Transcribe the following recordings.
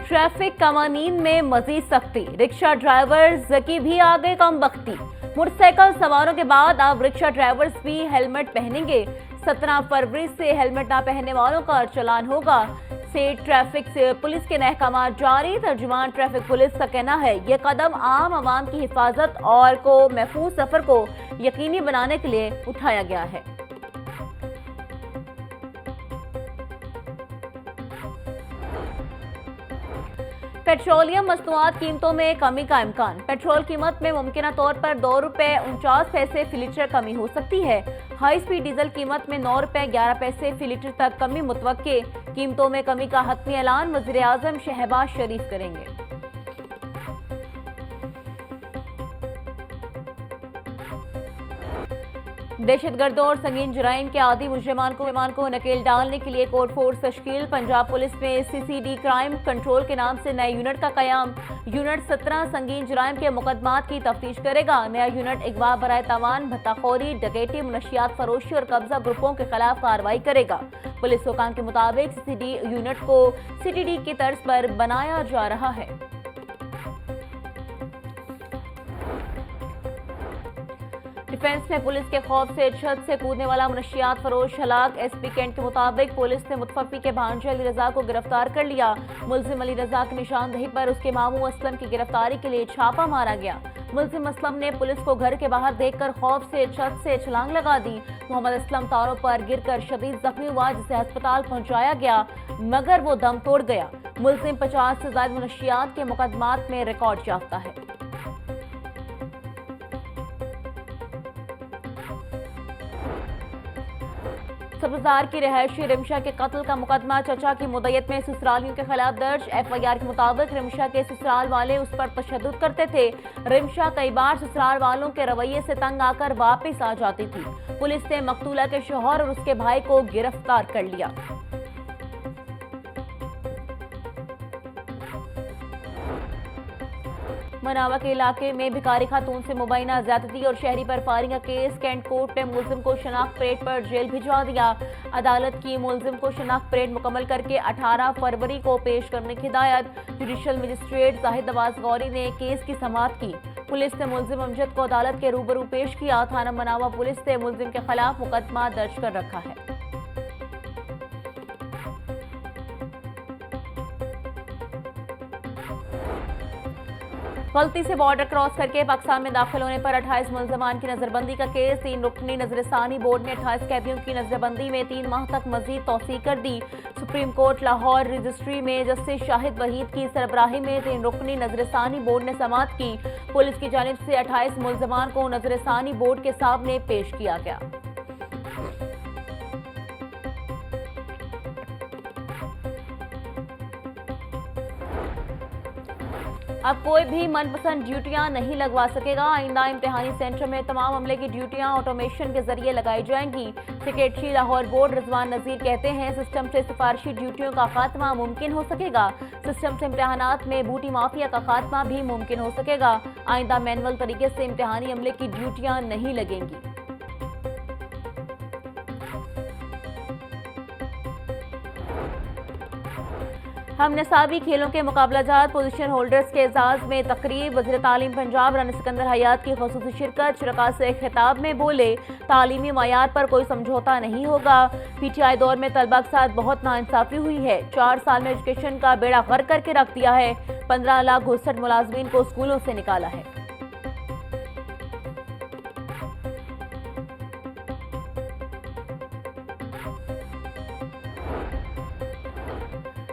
Traffic कवानीन में मजीद सख्ती, रिक्शा ड्राइवर्स की भी आ गए कम बख्ती। मोटरसाइकिल सवारों के बाद अब रिक्शा ड्राइवर्स भी हेलमेट पहनेंगे। 17 फरवरी से हेलमेट न पहनने वालों का चालान होगा। स्टेट ट्रैफिक से पुलिस के नए अहकाम जारी। तर्जुमान ट्रैफिक पुलिस का कहना है ये कदम आम आवाम की हिफाजत और को महफूज सफर को यकीनी बनाने के लिए उठाया गया है। पेट्रोलियम मसनूआत कीमतों में कमी का इम्कान। पेट्रोल कीमत में मुमकिन तौर पर ₹2.49 फी लीटर कमी हो सकती है। हाई स्पीड डीजल कीमत में ₹9.11 फी लीटर तक कमी मुतवक्के। कीमतों में कमी का हतमी ऐलान वज़ीर आज़म शहबाज शरीफ करेंगे। दहशतगर्दों और संगीन जराइम के आदि मुजरिमान को नकेल डालने के लिए कोर फोर्स तश्कील। पंजाब पुलिस में CCD क्राइम कंट्रोल के नाम से नए यूनिट का कयाम। यूनिट 17 संगीन जराइम के मुकदमात की तफ्तीश करेगा। नया यूनिट अगवा बराए तावान, भत्ताखोरी, डकैती, मुनशियात फरोशी और कब्जा ग्रुपों के खिलाफ कार्रवाई करेगा। पुलिस हुकाम के मुताबिक CCD यूनिट को CTD की तर्ज पर बनाया जा रहा है। डिफेंस में पुलिस के खौफ से छत से कूदने वाला मुनशियात फरोश हलाक। SP कैंट के मुताबिक पुलिस ने मुतफफी के भांजे अली रजा को गिरफ्तार कर लिया। मुलजिम अली रजा की निशानदही पर उसके मामू असलम की गिरफ्तारी के लिए छापा मारा गया। मुलजिम असलम ने पुलिस को घर के बाहर देखकर खौफ से छत से छलांग लगा दी। मोहम्मद असलम तारों पर गिरकर शदीद जख्मी हुआ, जिसे अस्पताल पहुंचाया गया मगर वो दम तोड़ गया। मुलजिम 50 से ज्यादा मुनशियात के मुकदमात में रिकॉर्ड याफ्ता है। सब्जदार की रिहायशी रिमशा के कत्ल का मुकदमा चचा की मुद्दत में ससुरालियों के खिलाफ दर्ज। FIR के मुताबिक रिमशा के ससुराल वाले उस पर तशद्दुद करते थे। रिमशा कई बार ससुराल वालों के रवैये से तंग आकर वापस आ जाती थी। पुलिस ने मकतूला के शौहर और उसके भाई को गिरफ्तार कर लिया। मनावा के इलाके में भिखारी खातून से मुबैना ज्यादती और शहरी पर फायरिंग का केस। कैंट कोर्ट ने मुलजिम को शनाख्त परेड पर जेल भिजवा दिया। अदालत की मुलजिम को शनाख्त परेड मुकम्मल करके 18 फरवरी को पेश करने की हिदायत। जुडिशल मजिस्ट्रेट जाहिद नवाज गौरी ने केस की समाअत की। पुलिस ने मुलजिम अमजद को अदालत के रूबरू पेश किया। थाना मनावा पुलिस ने मुलजिम के खिलाफ मुकदमा दर्ज कर रखा है। गलती से बॉर्डर क्रॉस करके पाकिस्तान में दाखिल होने पर 28 मुलजमान की नजरबंदी का केस। 3 रुकनी नजरसानी बोर्ड ने 28 कैदियों की नजरबंदी में 3 माह तक मजीद तौसीक कर दी। सुप्रीम कोर्ट लाहौर रजिस्ट्री में जस्टिस शाहिद वहीद की सरबराही में 3 रुकनी नजरसानी बोर्ड ने समाअत की। पुलिस की जानिब से 28 मुलजमान को नजरसानी बोर्ड के सामने पेश किया गया। अब कोई भी मनपसंद ड्यूटियां नहीं लगवा सकेगा। आइंदा इम्तिहानी सेंटर में तमाम अमले की ड्यूटियां ऑटोमेशन के जरिए लगाई जाएंगी। सेक्रेटरी लाहौर बोर्ड रिजवान नजीर कहते हैं सिस्टम से सिफारशी ड्यूटियों का खात्मा मुमकिन हो सकेगा। सिस्टम से इम्तिहानात में बूटी माफिया का खात्मा भी मुमकिन हो सकेगा। आइंदा मैनुअल तरीके से इम्तिहानी अमले की ड्यूटियां नहीं लगेंगी। हम निसाबी खेलों के मुकाबलाजात पोजीशन होल्डर्स के एजाज में तकरीब। वज़ीर तालीम पंजाब राना सिकंदर हयात की ख़ुसूसी शिरकत। शुरका से खिताब में बोले तालीमी मयार पर कोई समझौता नहीं होगा। PTI दौर में तलबा के साथ बहुत नाइंसाफी हुई है। 4 साल में एजुकेशन का बेड़ा गर्क करके रख दिया है। 15 लाख घुसट मुलाजमीन को स्कूलों से निकाला है।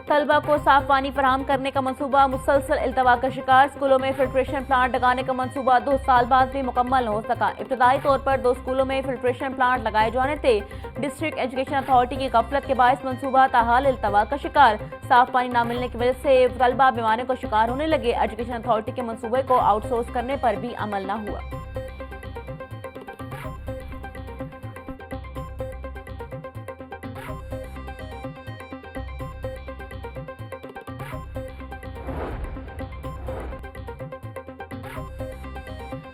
तलबा को साफ पानी फराहम करने का मंसूबा मुसलसल इल्तवा का शिकार। स्कूलों में फिल्ट्रेशन प्लांट लगाने का मंसूबा 2 साल बाद भी मुकम्मल न हो सका। इब्तदाई तौर पर 2 स्कूलों में फिल्ट्रेशन प्लांट लगाए जाने थे। डिस्ट्रिक्ट एजुकेशन अथॉरिटी की गफलत के बायस मंसूबा ताहाल इल्तवा का शिकार। साफ पानी न मिलने की वजह से तलबा बीमारियों का शिकार होने लगे। एजुकेशन अथॉरिटी के मंसूबे को आउटसोर्स करने पर भी अमल न हुआ।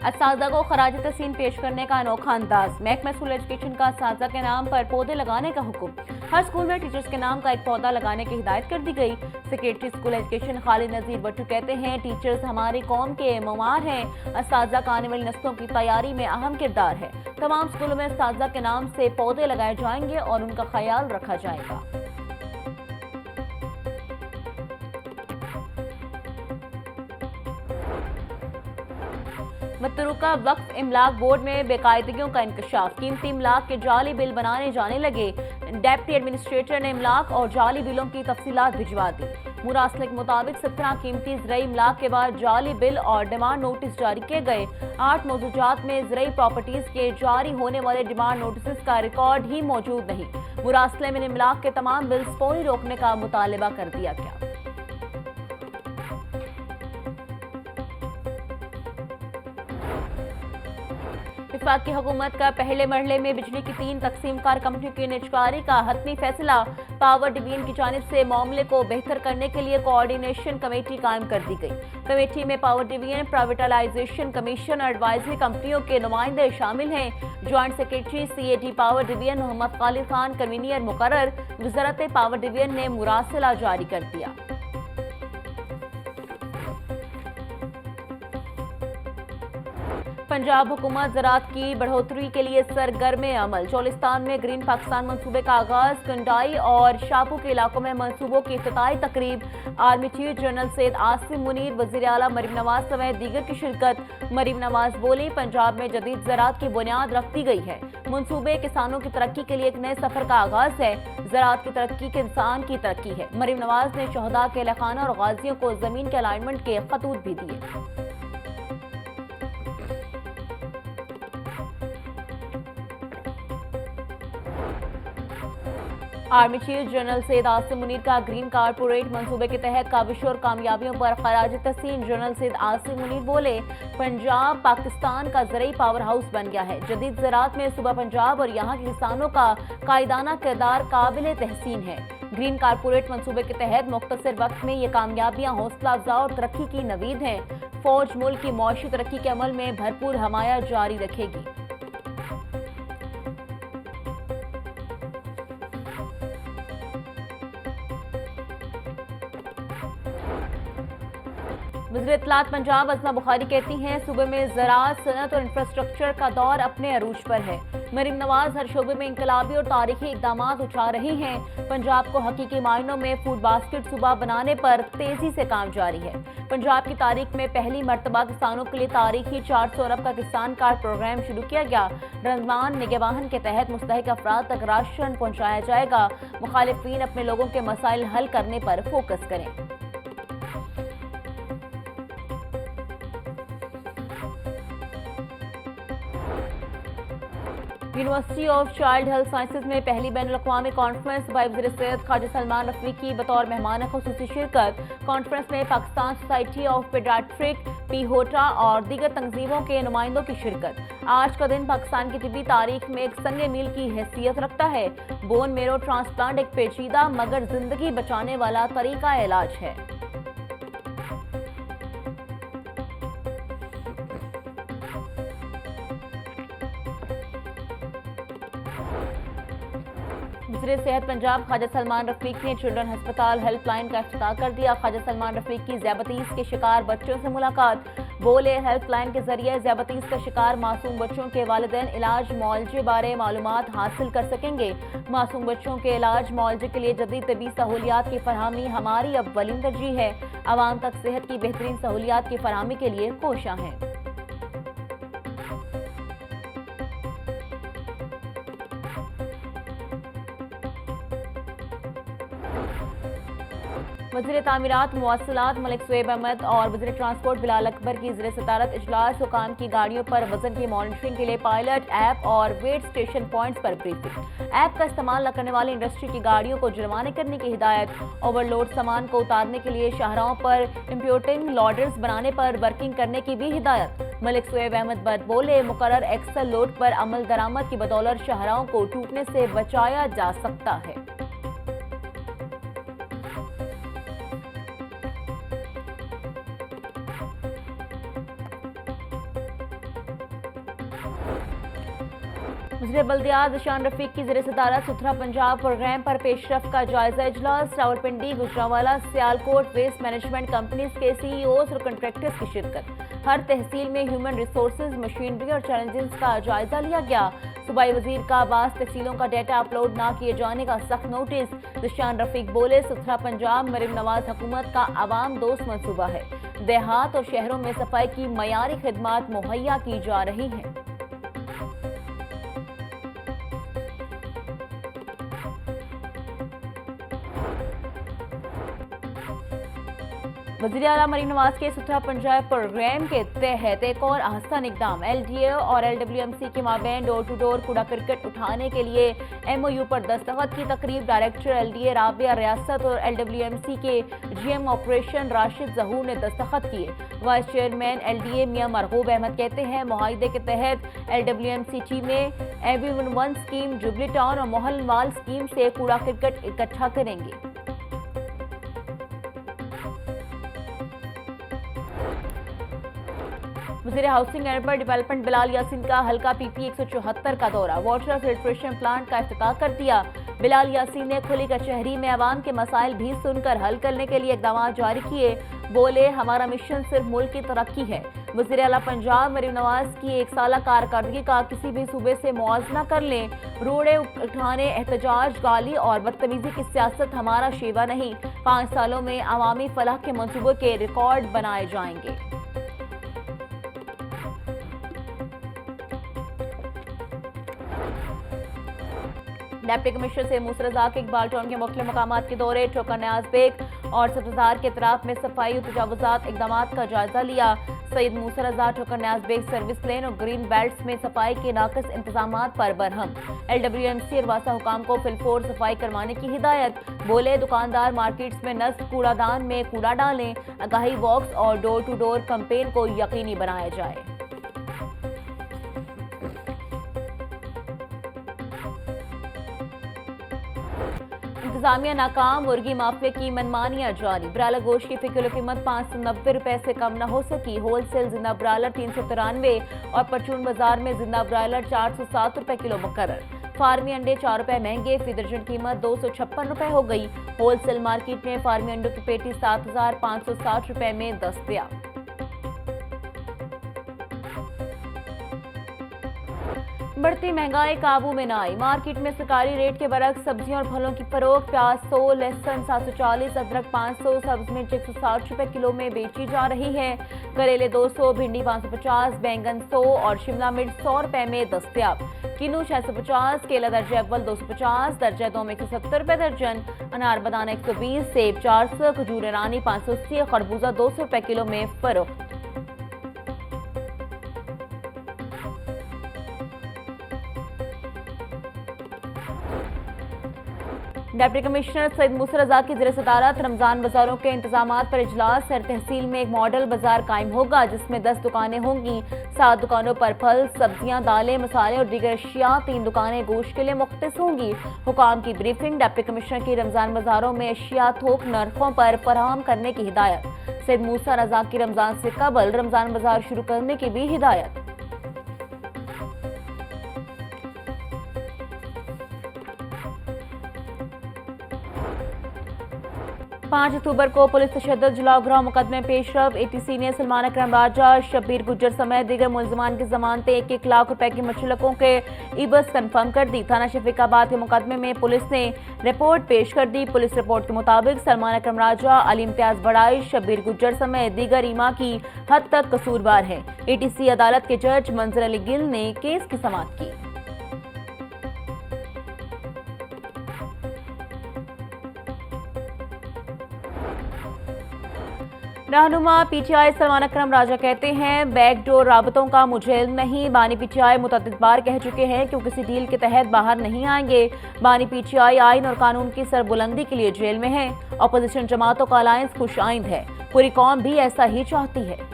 असातिज़ा को खराज तहसीन पेश करने का अनोखा अंदाज। महकमा स्कूल एजुकेशन का असातिज़ा के नाम पर पौधे लगाने का हुक्म। हर स्कूल में टीचर्स के नाम का एक पौधा लगाने की हिदायत कर दी गई। सेक्रेटरी स्कूल एजुकेशन खालिद नजीर बट्टू कहते हैं, टीचर्स हमारी कौम के ममार हैं। असातिज़ा का आने वाली नस्लों की तैयारी में अहम किरदार है। तमाम स्कूलों में असातिज़ा के नाम से पौधे लगाए जाएंगे और उनका ख्याल रखा जाएगा। मतरूका वक्फ इमलाक बोर्ड में बेकायदगियों का इंकशाफ। कीमती इमलाक के जाली बिल बनाने जाने लगे। डेप्टी एडमिनिस्ट्रेटर ने इमलाक और जाली बिलों की तफसीलात भिजवा दी। मुरासले के मुताबिक 17 कीमती ज़रई इमलाक के बाद जाली बिल और डिमांड नोटिस जारी किए गए। 8 मौजूदात में ज़रई प्रॉपर्टीज के जारी होने वाले डिमांड नोटिस का रिकॉर्ड ही मौजूद नहीं। मुरासले में इमलाक के तमाम बिल्स फौरी रोकने का मुतालबा कर दिया गया। वफाकी हुकूमत का पहले मरहले में बिजली की 3 तकसीमकार कंपनियों की निजकारी का हतमी फैसला। पावर डिवीजन की जानिब से मामले को बेहतर करने के लिए कोऑर्डिनेशन कमेटी कायम कर दी गई। कमेटी में पावर डिवीजन, प्राइवेटाइजेशन कमीशन और एडवाइजरी कंपनियों के नुमाइंदे शामिल हैं। Joint secretary CAT power division Mohammad Khalid Khan convener मुकर्रर। वजारत पावर डिवीजन ने मुरासला जारी कर दिया। पंजाब हुकूमत ज़राअत की बढ़ोतरी के लिए सरगर्म अमल। चोलिस्तान में ग्रीन पाकिस्तान मंसूबे का आगाज। कंडाई और शापू के इलाकों में मंसूबों की इफ्तिताही तकरीब। Army chief general Syed Asim Munir, वज़ीर आला मरीम नवाज समेत दीगर की शिरकत। मरीम नवाज बोली, पंजाब में जदीद ज़राअत की बुनियाद रखती गई है। मंसूबे किसानों की तरक्की के लिए एक नए सफर का आगाज है। ज़राअत की तरक्की के इंसान की तरक्की है। मरीम नवाज ने शहदा के लखाना और गाजियों को जमीन के अलाइनमेंट के खतूत भी दिए। Army chief general Syed Asim Munir का ग्रीन कारपोरेट मंसूबे के तहत काबिशों और कामयाबियों पर खराज तहसीन। जनरल सैयद आसिम मुनीर बोले, पंजाब पाकिस्तान का ज़रई पावर हाउस बन गया है। जदीद ज़राअत में सूबा पंजाब और यहाँ के किसानों का कायदाना किरदार काबिल तहसीन है। ग्रीन कारपोरेट मंसूबे के तहत मुख्तसर वक्त में ये कामयाबियाँ हौसला अफजा और तरक्की की नवीद हैं। फौज मुल्क की मौशी तरक्की के अमल में भरपूर हमाया जारी रखेगी। वज़ीर इत्तलात पंजाब अज़मा बुखारी कहती हैं, सूबे में ज़राअत, सनअत और इंफ्रास्ट्रक्चर का दौर अपने अरूज पर है। मरीम नवाज हर शोबे में इंकलाबी और तारीखी इक़दामात उठा रही हैं। पंजाब को हकीकी मायनों में फूड बास्केट सूबा बनाने पर तेजी से काम जारी है। पंजाब की तारीख में पहली मरतबा किसानों के लिए तारीखी 400 अरब का किसान कार्ड प्रोग्राम शुरू किया गया। रमज़ान निगहबान के तहत मुस्तहिक अफराद तक राशन पहुँचाया जाएगा। मुखालिफिन अपने लोगों के मसाइल हल करने पर फोकस करें। University of child health sciences में पहली बैनुल-अक़वामी कॉन्फ्रेंस बाय वज़ीर सैयद ख्वाजा सलमान रफ़ीकी बतौर मेहमान ख़ुसूसी शिरकत। कॉन्फ्रेंस में पाकिस्तान सोसाइटी ऑफ पीडियाट्रिक, पीहोटा और दीगर तंजीमों के नुमाइंदों की शिरकत। आज का दिन पाकिस्तान की तिब्बी तारीख में एक संगे मील की हैसियत रखता है। बोन मेरो ट्रांसप्लांट एक पेचीदा मगर जिंदगी बचाने वाला तरीका इलाज है। वज़ीर सेहत पंजाब ख्वाजा सलमान रफ़ीक ने चिल्ड्रन हस्पताल हेल्पलाइन का इफ्तिताह कर दिया। ख्वाजा सलमान रफ़ीक की ज़्यादतीज़ के शिकार बच्चों से मुलाकात। बोले, हेल्पलाइन के जरिए ज़्यादतीज़ का शिकार मासूम बच्चों के वालिदैन इलाज मुआवजे बारे मालूमात हासिल कर सकेंगे। मासूम बच्चों के इलाज मुआवजे के लिए जदीद तबी सहूलियात की फरहमी हमारी अव्वलीन तरजीह है। आवाम तक सेहत की बेहतरीन सहूलियात की फरहमी के लिए कोशियां हैं। वज़ीर तामीरात मुवासलात मलिक शुएब अहमद और वज़ीर ट्रांसपोर्ट बिलाल अकबर की ज़ेर सदारत इजलास। हुकाम की गाड़ियों पर वजन की मॉनिटरिंग के लिए पायलट ऐप और वेट स्टेशन पॉइंट्स पर ब्रीफिंग। ऐप का इस्तेमाल न करने वाली इंडस्ट्री की गाड़ियों को जुर्माने करने की हिदायत। ओवरलोड सामान को उतारने के लिए शाहराहों पर इंप्यूटिंग लॉडर्स बनाने पर वर्किंग करने की भी हिदायत। मलिक शुएब अहमद बद बोले, मुकर्रर एक्सल लोड पर अमल दरामद की बदौलत शाहराहों को टूटने से बचाया जा सकता है। वज़ीर बल्दियात जिशान रफीक की ज़ेर सदारत सुथरा पंजाब प्रोग्राम पर पेशरफ का जायजा इजलास। Rawalpindi, Gujranwala, Sialkot waste management companies के सीईओज और कंट्रैक्टर्स की शिरकत। हर तहसील में ह्यूमन रिसोर्सेज, मशीनरी और चैलेंजेस का जायजा लिया गया। सूबाई वजीर का बास तहसीलों का डेटा अपलोड न किए जाने का सख्त नोटिस। जिशान रफीक बोले, सुथरा पंजाब मरीम नवाज हुकूमत का आवाम दोस्त मंसूबा है। देहात और शहरों में सफाई की मयारी खिदमात मुहैया की जा रही हैं। वज़ीर आला मरीम नवाज के सुथरा पंजाब प्रोग्राम के तहत एक और आसान इकदाम। एलडीए और एलडब्ल्यूएमसी के माबैन डोर टू डोर कूड़ा करकट उठाने के लिए एमओयू पर दस्तखत की तकरीब। डायरेक्टर एलडीए राबिया रियासत और एलडब्ल्यूएमसी के जीएम ऑपरेशन राशिद जहूर ने दस्तखत किए। वाइस चेयरमैन एलडीए मियां मरगूब अहमद कहते हैं, मुआहिदे के तहत एलडब्ल्यूएमसी टीमें एवरी1 स्कीम, जुबली टाउन और मोहनवाल स्कीम से कूड़ा करकट इकट्ठा करेंगे। वज़ीर housing and urban development Bilal Yasin का हल्का पीपी 174 का दौरा। वाटर फिल्ट्रेशन प्लांट का इफ्तिताह कर दिया। बिलाल यासीन ने खुली कचहरी में अवाम के मसाइल भी सुनकर हल करने के लिए इक़दाम जारी किए। बोले, हमारा मिशन सिर्फ मुल्क की तरक्की है। वज़ीर आला पंजाब मरीम नवाज की 1 साला कारकर्दगी का किसी भी सूबे से मुआवजा कर लें। रोड़े उठाने, एहतजाज, गाली और बदतमीजी की सियासत हमारा शेवा नहीं। 5 सालों में अवामी फलाह के मंसूबों के रिकॉर्ड बनाए जाएंगे। डिप्टी कमिश्नर से मूसा रज़ा के इकबाल टाउन के मुख्तलिफ मकामात के दौरे, ठोकर न्याज बेग और सब्ज़ार के अतराफ में सफाई और तजावुज़ात इक़दाम का जायजा लिया। सईद मूसा रज़ा ठोकर न्याज बेग सर्विस लेन और ग्रीन बेल्ट्स में सफाई के नाक़िस इंतजामात पर बरहम। एलडब्ल्यूएमसी और वासा हुकाम को फिलफोर सफाई करवाने की हिदायत। बोले, दुकानदार मार्केट्स में नस्ब कूड़ादान में कूड़ा डालें। आगाही बॉक्स और डोर टू डोर कैंपेन को यकीनी बनाया जाए। इंतजामिया नाकाम, मुर्गी माफिया की मनमानियां जारी। ब्रायलर गोश्त की फी किलो कीमत 590 रुपए से कम न हो सकी। होलसेल जिंदा ब्रायलर 393 और परचून बाजार में जिंदा ब्रायलर 407 रुपए किलो मुकर्रर। फार्मी अंडे 4 रुपए महंगे, फी दर्जन कीमत 256 रुपए हो गई। होलसेल मार्केट में फार्मी अंडों की पेटी 7560 रुपए में दस्तयाब। बढ़ती महंगाई काबू में न आई। मार्केट में सरकारी रेट के बरक्स सब्जियों और फलों की फरोख्त। प्याज 100, लहसुन 740, अदरक 500, सब्ज मिर्च 160 रुपए किलो में बेची जा रही है। करेले 200, भिंडी 550, बैंगन 100 और शिमला मिर्च 100 रुपए में दस्तयाब। किन्नू 650, केला दर्जा अव्वल 250, दर्जा दो में 170 रुपए दर्जन। अनार बनाना 120, सेब 400, खजूर ईरानी 580, खरबूजा 200 रुपए किलो में फरोख्त। डिप्टी कमिश्नर सईद मूसा रज़ा की ज़ेर सदारत रमजान बाजारों के इंतजामात पर इजलास। हर तहसील में एक मॉडल बाजार कायम होगा जिसमें 10 दुकानें होंगी। 7 दुकानों पर फल, सब्जियां, दालें, मसाले और दीगर अशिया, 3 दुकानें गोश्त के लिए मुख्तस होंगी। हुकाम की ब्रीफिंग। डिप्टी कमिश्नर की रमजान बाजारों में अशिया थोक नरखों पर फराहम करने की हिदायत। सईद मूसा रज़ा की रमजान से कबल रमजान बाजार शुरू करने की भी हिदायत। 5 अक्टूबर को पुलिस तशद्दुद जलाओ मुकदमे पेशरफ। एटीसी ने सलमान अकरम राजा, शब्बीर गुज्जर समेत दीगर मुलजमान की जमानतें 1-1 लाख रुपए की मुतल्लकों के इबस कंफर्म कर दी। थाना शफीकाबाद के मुकदमे में पुलिस ने रिपोर्ट पेश कर दी। पुलिस रिपोर्ट के मुताबिक सलमान अकरम राजा, अली इम्तियाज बड़ाई, शब्बीर गुज्जर समेत दीगर ईमा की हद तक कसूरवार है। एटीसी अदालत के जज मंजर अली गिल ने केस की समाअत की। रहनुमा पीटीआई सलमान अकरम राजा कहते हैं, बैकडोर राबतों का मुझे इल्म नहीं। बानी पीटीआई मुतअद्दिद बार कह चुके हैं कि वो किसी डील के तहत बाहर नहीं आएंगे। बानी पीटीआई आइन और कानून की सरबुलंदी के लिए जेल में है। अपोजिशन जमातों का अलायंस खुश आइंद है। पूरी कौम भी ऐसा ही चाहती है।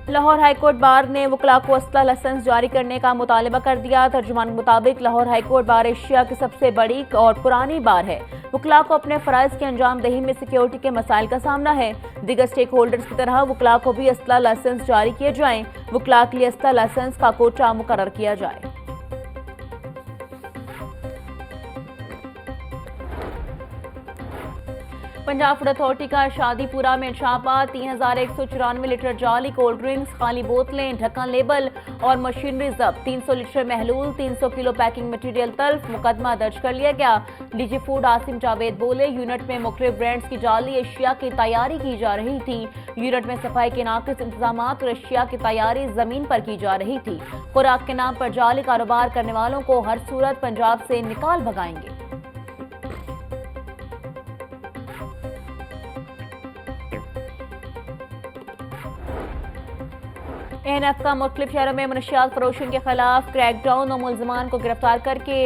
लाहौर हाईकोर्ट बार ने वकला को असला लाइसेंस जारी करने का मुतालबा कर दिया। तर्जुमान के मुताबिक लाहौर हाईकोर्ट बार एशिया की सबसे बड़ी और पुरानी बार है। वकला को अपने फ़राइज़ की अंजामदही में सिक्योरिटी के मसाइल का सामना है। दीगर स्टेक होल्डर्स की तरह वकला को भी असला लाइसेंस जारी किए जाएं। वकला के लिए असला लाइसेंस का कोटा मुकर्रर किया जाए। पंजाब फूड अथॉरिटी का शादीपुरा में छापा। 3194 लीटर जाली कोल्ड ड्रिंक्स, खाली बोतलें, ढक्कन लेबल और मशीनरी जब्त। 300 लीटर महलूल, 300 किलो पैकिंग मटीरियल तल्फ। मुकदमा दर्ज कर लिया गया। डीजी फूड आसिम जावेद बोले, यूनिट में मुख्तलिफ ब्रांड्स की जाली अशिया की तैयारी की जा रही थी। यूनिट में सफाई के नाकिस इंतजाम और अशिया की तैयारी जमीन पर की जा रही थी। खुराक के नाम पर जाली कारोबार करने वालों को हर सूरत पंजाब से निकाल भगाएंगे। एनएफ का मुख्तलिफ शहरों में मनशियात फरोशन के खिलाफ क्रैकडाउन और मुलजमान को गिरफ्तार करके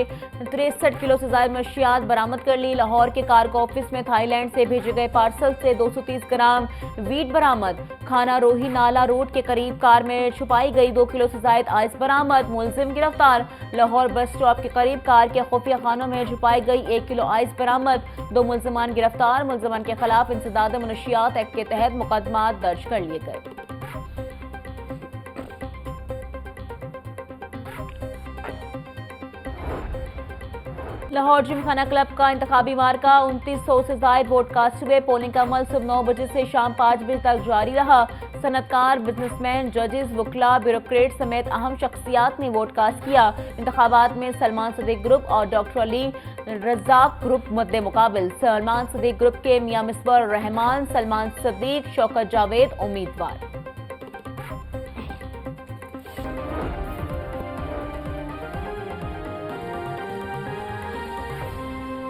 63 किलो से ज्यादा मनशियात बरामद कर ली। लाहौर के कार्गो ऑफिस में थाईलैंड से भेजे गए पार्सल से 230 ग्राम वीट बरामद। खाना रोही नाला रोड के करीब कार में छुपाई गई 2 किलो से ज्यादा आइस बरामद। मुलजिम गिरफ्तार। लाहौर बस स्टॉप के करीब कार के खुफिया खानों में छुपाई गई 1 किलो आइस बरामद। 2 मुलजमान गिरफ्तार। मुलजमान के खिलाफ इंसदाद मनशियात एक्ट के तहत मुकदमा दर्ज कर लिए गए। लाहौर जिमखाना क्लब का इंतखाबी मार्का 2900 से ज्यादा वोट कास्ट हुए। पोलिंग का अमल सुबह 9 बजे से शाम 5 बजे तक जारी रहा। सनतकार, बिजनेसमैन, जजेस, वकला, ब्यूरोक्रेट समेत अहम शख्सियात ने वोट कास्ट किया। इंतखाबात में सलमान सदीक ग्रुप और डॉक्टर अली रज़ाक ग्रुप मद्दे मुकाबिल। सलमान सदीक ग्रुप के मियां मिसबाह रहमान, सलमान सदीक, शौकत जावेद उम्मीदवार।